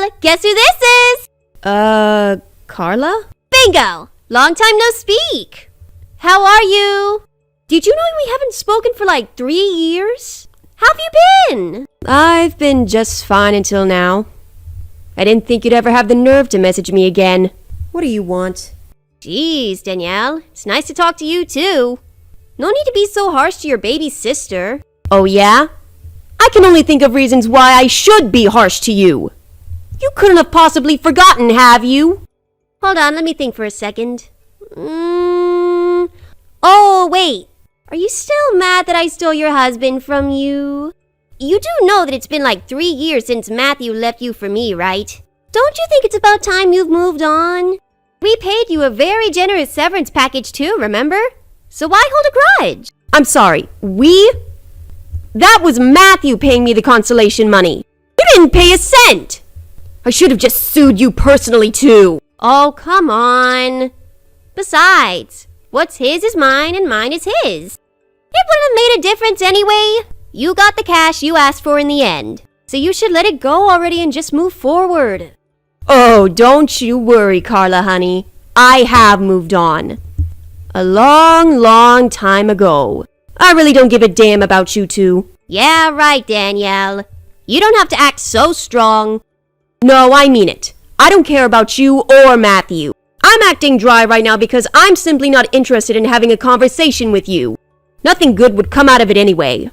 Danielle! Guess who this is? Carla? Bingo! Long time no speak. How are you? Did you know we haven't spoken for like 3 years? How have you been? I've been just fine until now. I didn't think you'd ever have the nerve to message me again. What do you want? Jeez, Danielle. It's nice to talk to you too. No need to be so harsh to your baby sister. Oh yeah? I can only think of reasons why I should be harsh to you. You couldn't have possibly forgotten, have you? Hold on, let me think for a second. Oh, wait. Are you still mad that I stole your husband from you? You do know that it's been like 3 years since Matthew left you for me, right? Don't you think it's about time you've moved on? We paid you a very generous severance package too, remember? So why hold a grudge? I'm sorry, we? That was Matthew paying me the consolation money. You didn't pay a cent. I should have just sued you personally too. Oh, come on. Besides, what's his is mine and mine is his. It wouldn't have made a difference anyway. You got the cash you asked for in the end. So you should let it go already and just move forward. Oh, don't you worry, Carla, honey. I have moved on. A long, long time ago. I really don't give a damn about you two. Yeah, right, Danielle. You don't have to act so strong. No, I mean it. I don't care about you or Matthew. I'm acting dry right now because I'm simply not interested in having a conversation with you. Nothing good would come out of it anyway.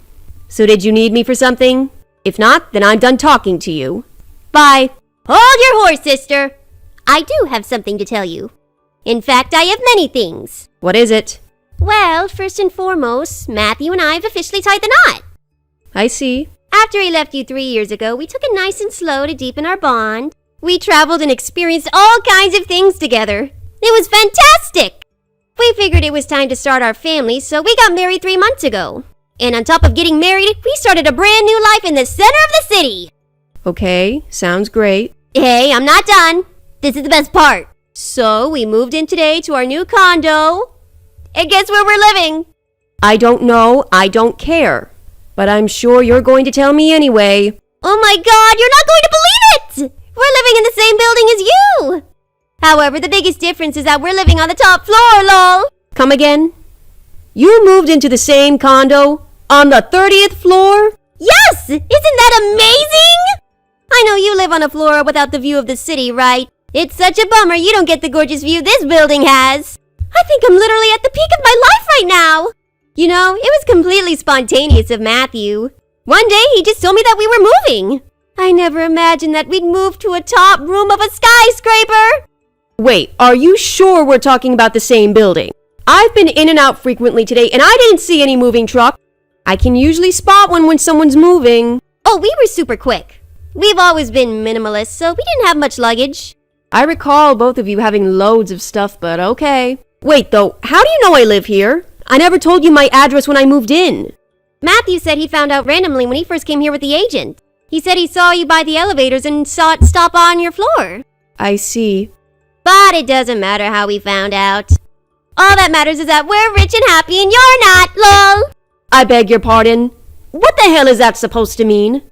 So did you need me for something? If not, then I'm done talking to you. Bye. Hold your horse, sister. I do have something to tell you. In fact, I have many things. What is it? Well, first and foremost, Matthew and I have officially tied the knot. I see. After he left you 3 years ago, we took it nice and slow to deepen our bond. We traveled and experienced all kinds of things together. It was fantastic! We figured it was time to start our family, so we got married 3 months ago. And on top of getting married, we started a brand new life in the center of the city. Okay, sounds great. Hey, I'm not done. This is the best part. So we moved in today to our new condo. And guess where we're living? I don't know, I don't care. But I'm sure you're going to tell me anyway. Oh my God, you're not going to believe it! We're living in the same building as you! However, the biggest difference is that we're living on the top floor, lol. Come again? You moved into the same condo? On the 30th floor? Yes! Isn't that amazing? I know you live on a floor without the view of the city, right? It's such a bummer you don't get the gorgeous view this building has. I think I'm literally at the peak of my life right now. You know, it was completely spontaneous of Matthew. One day he just told me that we were moving. I never imagined that we'd move to a top room of a skyscraper. Wait, are you sure we're talking about the same building? I've been in and out frequently today and I didn't see any moving truck. I can usually spot one when someone's moving. Oh, we were super quick. We've always been minimalist, so we didn't have much luggage. I recall both of you having loads of stuff, but okay. Wait though, how do you know I live here? I never told you my address when I moved in. Matthew said he found out randomly when he first came here with the agent. He said he saw you by the elevators and saw it stop on your floor. I see. But it doesn't matter how we found out. All that matters is that we're rich and happy and you're not, lol. I beg your pardon. What the hell is that supposed to mean?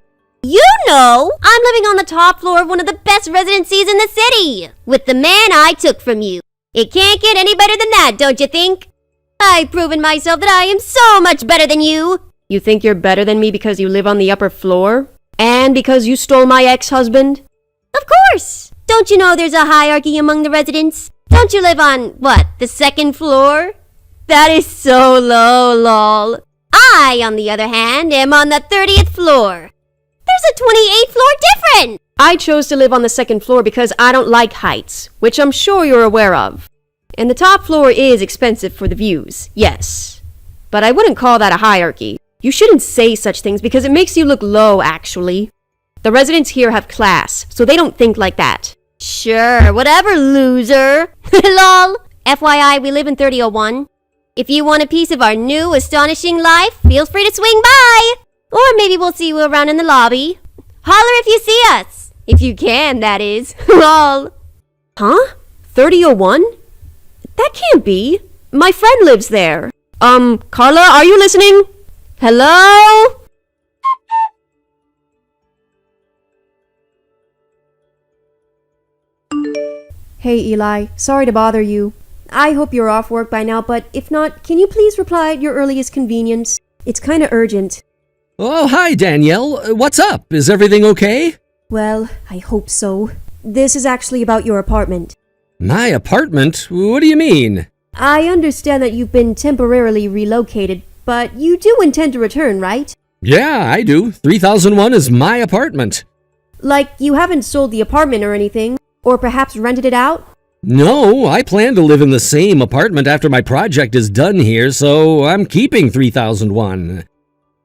You know, I'm living on the top floor of one of the best residencies in the city. With the man I took from you. It can't get any better than that, don't you think? I've proven myself that I am so much better than you. You think you're better than me because you live on the upper floor? And because you stole my ex-husband? Of course! Don't you know there's a hierarchy among the residents? Don't you live on, what, the second floor? That is so low, lol. I, on the other hand, am on the 30th floor. There's a 28th floor difference! I chose to live on the second floor because I don't like heights, which I'm sure you're aware of. And the top floor is expensive for the views, yes. But I wouldn't call that a hierarchy. You shouldn't say such things because it makes you look low, actually. The residents here have class, so they don't think like that. Sure, whatever, loser. Lol. FYI, we live in 3001. If you want a piece of our new, astonishing life, feel free to swing by. Or maybe we'll see you around in the lobby. Holler if you see us. If you can, that is. Lol. Huh? 3001? That can't be. My friend lives there. Carla, are you listening? Hello? Hey, Eli. Sorry to bother you. I hope you're off work by now, but if not, can you please reply at your earliest convenience? It's kinda urgent. Oh, hi, Danielle. What's up? Is everything okay? Well, I hope so. This is actually about your apartment. My apartment? What do you mean? I understand that you've been temporarily relocated, but you do intend to return, right? Yeah, I do. 3001 is my apartment. Like, you haven't sold the apartment or anything? Or perhaps rented it out? No, I plan to live in the same apartment after my project is done here, so I'm keeping 3001.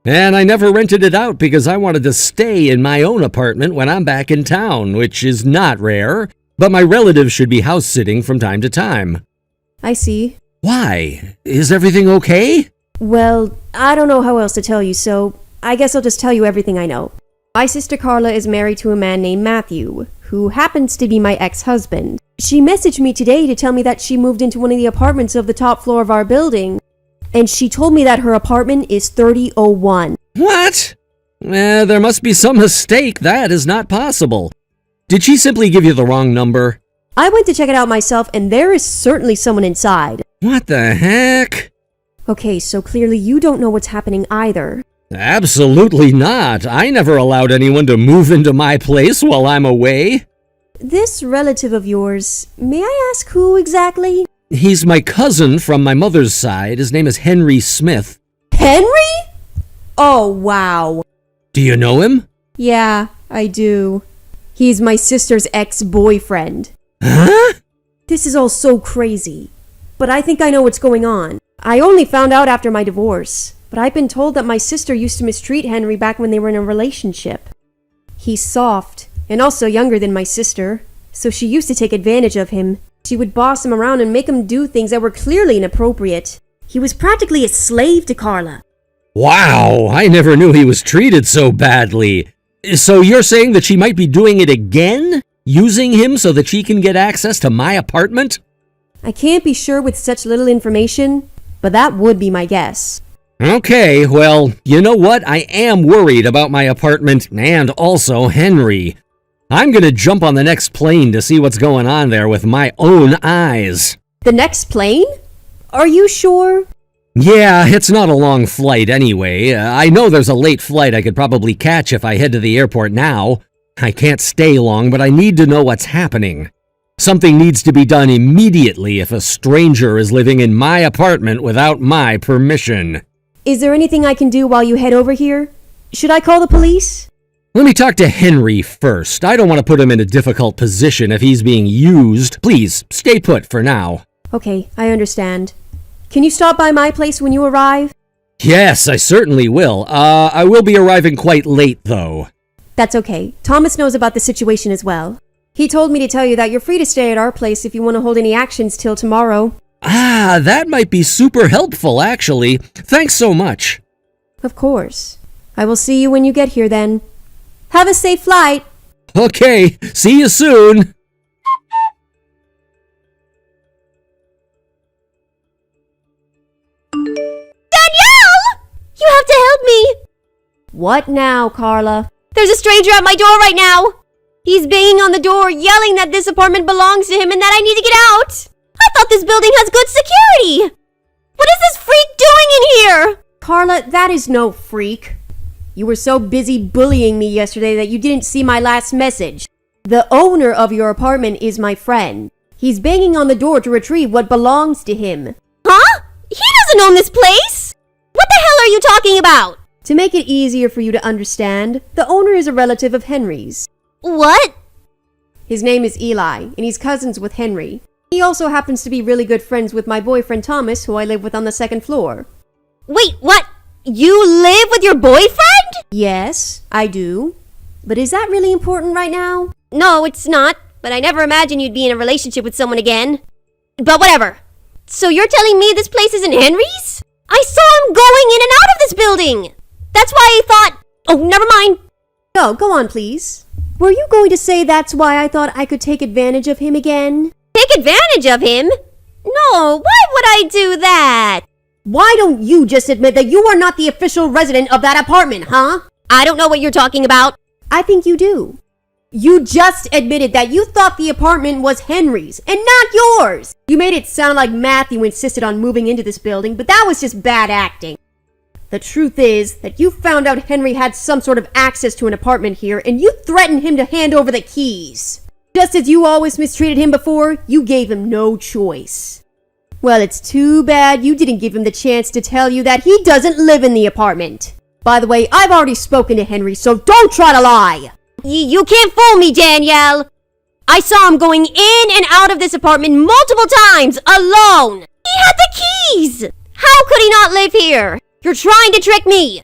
And I never rented it out because I wanted to stay in my own apartment when I'm back in town, which is not rare, but my relatives should be house sitting from time to time. I see. Why? Is everything okay? Well, I don't know how else to tell you, so I guess I'll just tell you everything I know. My sister Carla is married to a man named Matthew, who happens to be my ex-husband. She messaged me today to tell me that she moved into one of the apartments of the top floor of our building, and she told me that her apartment is 3001. What? There must be some mistake. That is not possible. Did she simply give you the wrong number? I went to check it out myself, and there is certainly someone inside. What the heck? Okay, so clearly you don't know what's happening either. Absolutely not. I never allowed anyone to move into my place while I'm away. This relative of yours, may I ask who exactly? He's my cousin from my mother's side. His name is Henry Smith. Henry? Oh, wow. Do you know him? Yeah, I do. He's my sister's ex-boyfriend. Huh? This is all so crazy. But I think I know what's going on. I only found out after my divorce, but I've been told that my sister used to mistreat Henry back when they were in a relationship. He's soft, and also younger than my sister, so she used to take advantage of him. She would boss him around and make him do things that were clearly inappropriate. He was practically a slave to Carla. Wow, I never knew he was treated so badly. So you're saying that she might be doing it again? Using him so that she can get access to my apartment? I can't be sure with such little information, but that would be my guess. Okay, well, you know what? I am worried about my apartment and also Henry. I'm gonna jump on the next plane to see what's going on there with my own eyes. The next plane? Are you sure? Yeah, it's not a long flight anyway. I know there's a late flight I could probably catch if I head to the airport now. I can't stay long, but I need to know what's happening. Something needs to be done immediately if a stranger is living in my apartment without my permission. Is there anything I can do while you head over here? Should I call the police? Let me talk to Henry first. I don't want to put him in a difficult position if he's being used. Please, stay put for now. Okay, I understand. Can you stop by my place when you arrive? Yes, I certainly will. I will be arriving quite late, though. That's okay. Thomas knows about the situation as well. He told me to tell you that you're free to stay at our place if you want to hold any actions till tomorrow. Ah, that might be super helpful, actually. Thanks so much. Of course. I will see you when you get here then. Have a safe flight. Okay, see you soon. Danielle! You have to help me! What now, Carla? There's a stranger at my door right now! He's banging on the door, yelling that this apartment belongs to him and that I need to get out! I thought this building has good security! What is this freak doing in here? Carla, that is no freak. You were so busy bullying me yesterday that you didn't see my last message. The owner of your apartment is my friend. He's banging on the door to retrieve what belongs to him. Huh? He doesn't own this place! What the hell are you talking about? To make it easier for you to understand, the owner is a relative of Henry's. What? His name is Eli, and he's cousins with Henry. He also happens to be really good friends with my boyfriend Thomas, who I live with on the second floor. Wait, what? You live with your boyfriend? Yes, I do. But is that really important right now? No, it's not. But I never imagined you'd be in a relationship with someone again. But whatever. So you're telling me this place isn't Henry's? I saw him going in and out of this building. That's why I thought... Oh, never mind. No, go on, please. Were you going to say that's why I thought I could take advantage of him again? Take advantage of him? No, why would I do that? Why don't you just admit that you are not the official resident of that apartment, huh? I don't know what you're talking about. I think you do. You just admitted that you thought the apartment was Henry's and not yours. You made it sound like Matthew insisted on moving into this building, but that was just bad acting. The truth is that you found out Henry had some sort of access to an apartment here and you threatened him to hand over the keys. Just as you always mistreated him before, you gave him no choice. Well, it's too bad you didn't give him the chance to tell you that he doesn't live in the apartment. By the way, I've already spoken to Henry, so don't try to lie. You can't fool me, Danielle. I saw him going in and out of this apartment multiple times, alone. He had the keys. How could he not live here? You're trying to trick me.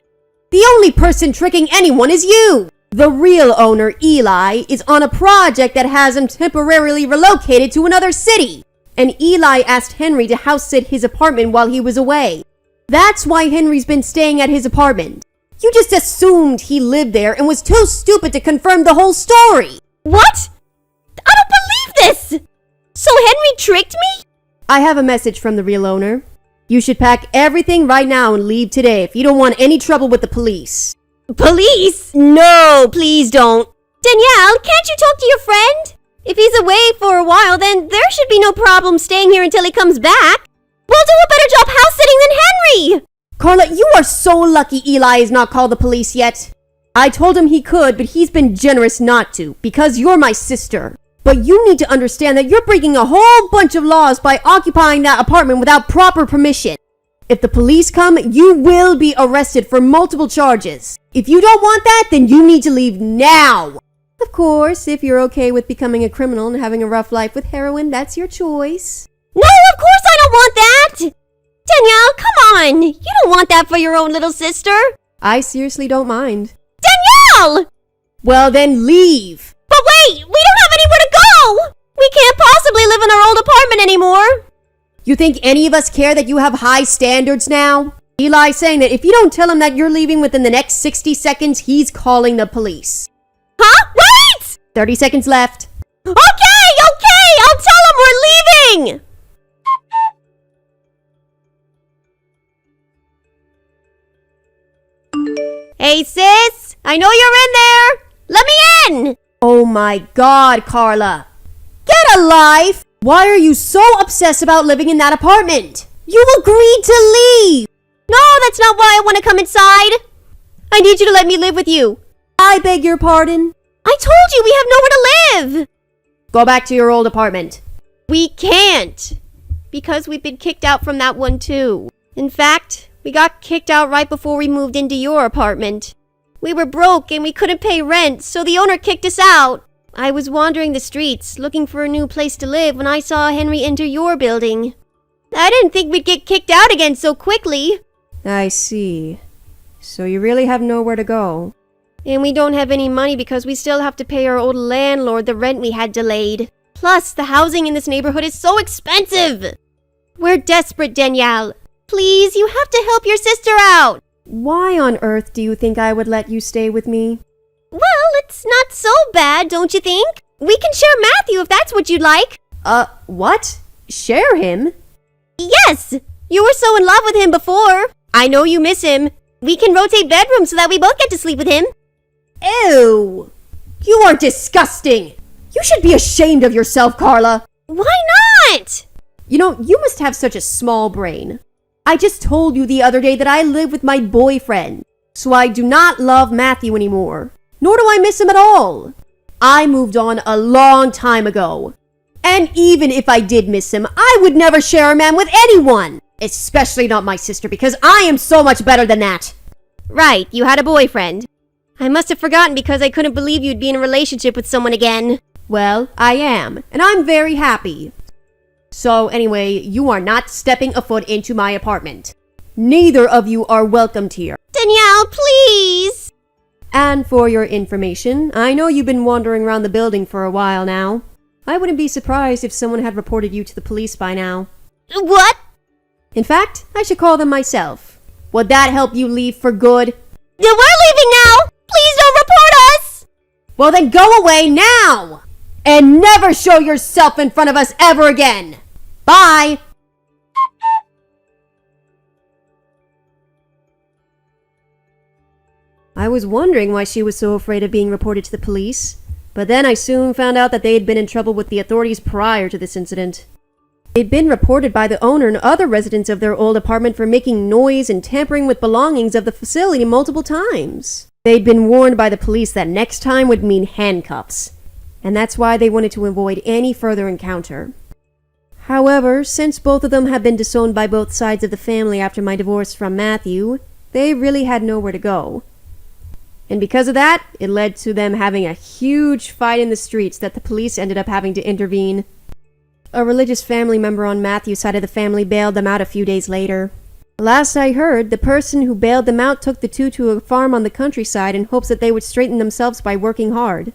The only person tricking anyone is you. The real owner, Eli, is on a project that has him temporarily relocated to another city. And Eli asked Henry to house sit his apartment while he was away. That's why Henry's been staying at his apartment. You just assumed he lived there and was too stupid to confirm the whole story. What? I don't believe this. So Henry tricked me? I have a message from the real owner. You should pack everything right now and leave today if you don't want any trouble with the police. Police? No, please don't. Danielle, can't you talk to your friend? If he's away for a while, then there should be no problem staying here until he comes back. We'll do a better job house sitting than Henry. Carla, you are so lucky Eli has not called the police yet. I told him he could, but he's been generous not to, because you're my sister. But you need to understand that you're breaking a whole bunch of laws by occupying that apartment without proper permission. If the police come, you will be arrested for multiple charges. If you don't want that, then you need to leave now. Of course, if you're okay with becoming a criminal and having a rough life with heroin, that's your choice. No, of course I don't want that! Danielle, come on! You don't want that for your own little sister! I seriously don't mind. Danielle! Well then, leave! But wait! We don't have anywhere to go! We can't possibly live in our old apartment anymore! You think any of us care that you have high standards now? Eli's saying that if you don't tell him that you're leaving within the next 60 seconds, he's calling the police. Huh? Wait! 30 seconds left. Okay! I'll tell him we're leaving! Hey, sis! I know you're in there! Let me in! Oh my God, Carla. Get a life! Why are you so obsessed about living in that apartment? You agreed to leave! No, that's not why I want to come inside. I need you to let me live with you. I beg your pardon? I told you we have nowhere to live! Go back to your old apartment. We can't. Because we've been kicked out from that one too. In fact, we got kicked out right before we moved into your apartment. We were broke and we couldn't pay rent, so the owner kicked us out. I was wandering the streets, looking for a new place to live when I saw Henry enter your building. I didn't think we'd get kicked out again so quickly. I see. So you really have nowhere to go. And we don't have any money because we still have to pay our old landlord the rent we had delayed. Plus, the housing in this neighborhood is so expensive. We're desperate, Danielle. Please, you have to help your sister out. Why on earth do you think I would let you stay with me? Well, it's not so bad, don't you think? We can share Matthew if that's what you'd like. What? Share him? Yes! You were so in love with him before. I know you miss him. We can rotate bedrooms so that we both get to sleep with him. Ew! You are disgusting! You should be ashamed of yourself, Carla. Why not? You know, you must have such a small brain. I just told you the other day that I live with my boyfriend, so I do not love Matthew anymore. Nor do I miss him at all. I moved on a long time ago. And even if I did miss him, I would never share a man with anyone. Especially not my sister, because I am so much better than that. Right, you had a boyfriend. I must have forgotten because I couldn't believe you'd be in a relationship with someone again. Well, I am, and I'm very happy. So anyway, you are not stepping a foot into my apartment. Neither of you are welcomed here. Danielle, please! And for your information, I know you've been wandering around the building for a while now. I wouldn't be surprised if someone had reported you to the police by now. What? In fact, I should call them myself. Would that help you leave for good? We're leaving now! Please don't report us! Well then go away now! And never show yourself in front of us ever again! Bye! I was wondering why she was so afraid of being reported to the police. But then I soon found out that they had been in trouble with the authorities prior to this incident. They'd been reported by the owner and other residents of their old apartment for making noise and tampering with belongings of the facility multiple times. They'd been warned by the police that next time would mean handcuffs, and that's why they wanted to avoid any further encounter. However, since both of them had been disowned by both sides of the family after my divorce from Matthew, they really had nowhere to go. And because of that, it led to them having a huge fight in the streets that the police ended up having to intervene. A religious family member on Matthew's side of the family bailed them out a few days later. Last I heard, the person who bailed them out took the two to a farm on the countryside in hopes that they would straighten themselves by working hard.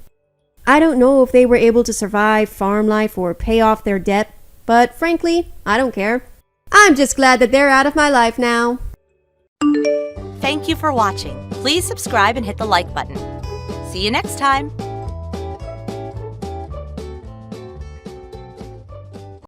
I don't know if they were able to survive farm life or pay off their debt, but frankly, I don't care. I'm just glad that they're out of my life now. Thank you for watching. Please subscribe and hit the like button. See you next time.